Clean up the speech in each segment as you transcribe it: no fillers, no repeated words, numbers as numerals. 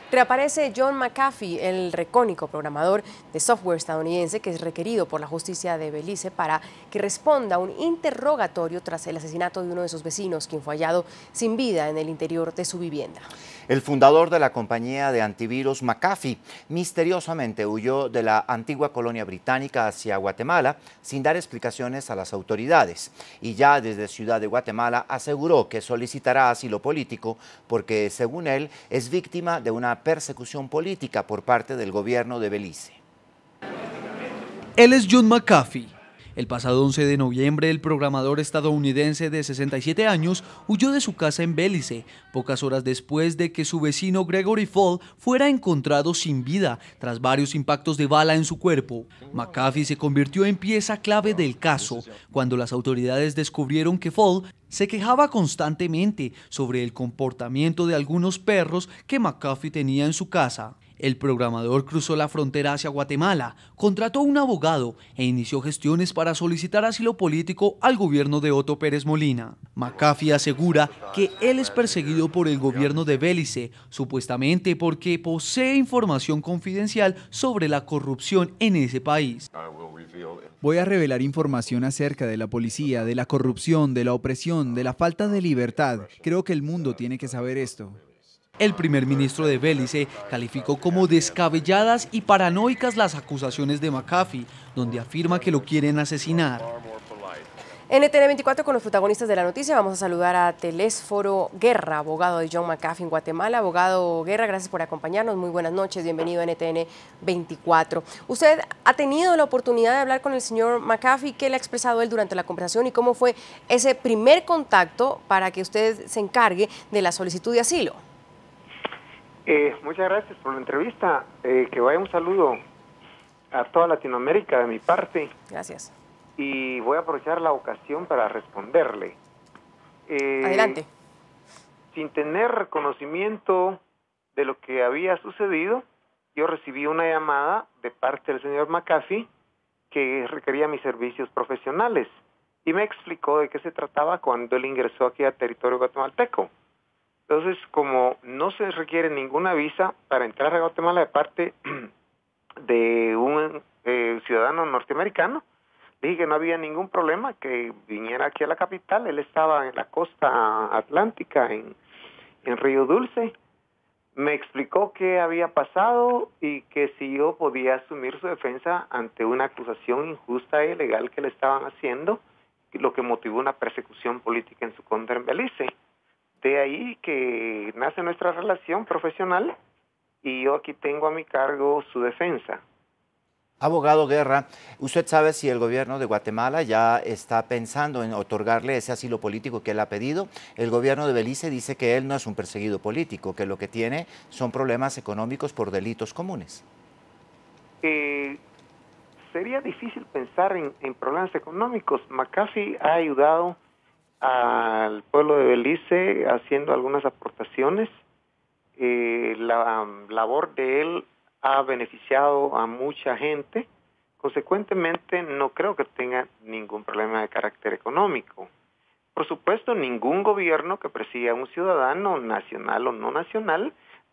Reaparece John McAfee, el recónico programador de software estadounidense que es requerido por la justicia de Belice para que responda a un interrogatorio tras el asesinato de uno de sus vecinos, quien fue hallado sin vida en el interior de su vivienda. El fundador de la compañía de antivirus McAfee misteriosamente huyó de la antigua colonia británica hacia Guatemala sin dar explicaciones a las autoridades y ya desde Ciudad de Guatemala aseguró que solicitará asilo político porque, según él, es víctima de una persecución política por parte del gobierno de Belice. Él es John McAfee. El pasado 11 de noviembre, el programador estadounidense de 67 años huyó de su casa en Belice, pocas horas después de que su vecino Gregory Fall fuera encontrado sin vida tras varios impactos de bala en su cuerpo. McAfee se convirtió en pieza clave del caso cuando las autoridades descubrieron que Fall se quejaba constantemente sobre el comportamiento de algunos perros que McAfee tenía en su casa. El programador cruzó la frontera hacia Guatemala, contrató un abogado e inició gestiones para solicitar asilo político al gobierno de Otto Pérez Molina. McAfee asegura que él es perseguido por el gobierno de Belice, supuestamente porque posee información confidencial sobre la corrupción en ese país. Voy a revelar información acerca de la policía, de la corrupción, de la opresión, de la falta de libertad. Creo que el mundo tiene que saber esto. El primer ministro de Belice calificó como descabelladas y paranoicas las acusaciones de McAfee, donde afirma que lo quieren asesinar. NTN 24 con los protagonistas de la noticia. Vamos a saludar a Telésforo Guerra, abogado de John McAfee en Guatemala. Abogado Guerra, gracias por acompañarnos. Muy buenas noches, bienvenido a NTN 24. Usted ha tenido la oportunidad de hablar con el señor McAfee. ¿Qué le ha expresado él durante la conversación y cómo fue ese primer contacto para que usted se encargue de la solicitud de asilo? Muchas gracias por la entrevista. Que vaya un saludo a toda Latinoamérica de mi parte. Gracias. Y voy a aprovechar la ocasión para responderle. Adelante. Sin tener conocimiento de lo que había sucedido, yo recibí una llamada de parte del señor McAfee que requería mis servicios profesionales y me explicó de qué se trataba cuando él ingresó aquí a territorio guatemalteco. Entonces, como no se requiere ninguna visa para entrar a Guatemala de parte de un ciudadano norteamericano, dije que no había ningún problema que viniera aquí a la capital. Él estaba en la costa atlántica, en Río Dulce. Me explicó qué había pasado y que si yo podía asumir su defensa ante una acusación injusta e ilegal que le estaban haciendo, lo que motivó una persecución política en su contra en Belice. De ahí que nace nuestra relación profesional y yo aquí tengo a mi cargo su defensa. Abogado Guerra, ¿usted sabe si el gobierno de Guatemala ya está pensando en otorgarle ese asilo político que él ha pedido? El gobierno de Belice dice que él no es un perseguido político, que lo que tiene son problemas económicos por delitos comunes. Sería difícil pensar en problemas económicos. McAfee ha ayudado al pueblo de Belice haciendo algunas aportaciones. La labor de él ha beneficiado a mucha gente. Consecuentemente, no creo que tenga ningún problema de carácter económico. Por supuesto, ningún gobierno que persiga a un ciudadano, nacional o no nacional,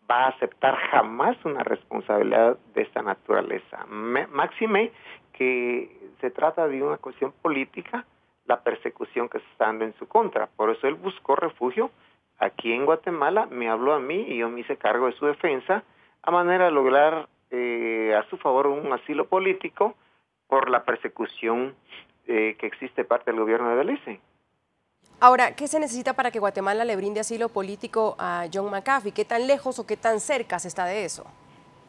va a aceptar jamás una responsabilidad de esta naturaleza. Máxime que se trata de una cuestión política, la persecución que se está dando en su contra. Por eso él buscó refugio aquí en Guatemala, me habló a mí y yo me hice cargo de su defensa a manera de lograr a su favor un asilo político por la persecución que existe de parte del gobierno de Belice. Ahora, ¿qué se necesita para que Guatemala le brinde asilo político a John McAfee? ¿Qué tan lejos o qué tan cerca se está de eso?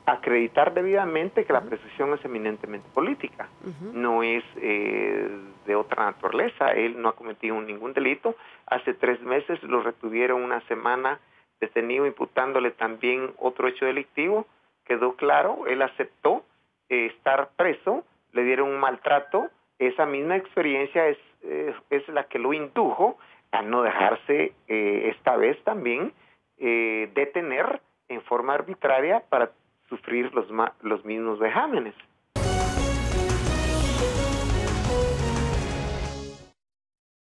Acreditar debidamente que la persecución es eminentemente política, no es de otra naturaleza. Él no ha cometido ningún delito. Hace 3 meses lo retuvieron una semana detenido imputándole también otro hecho delictivo. Quedó claro, él aceptó estar preso, le dieron un maltrato. Esa misma experiencia es la que lo indujo a no dejarse esta vez también detener en forma arbitraria para sufrir los mismos vejámenes.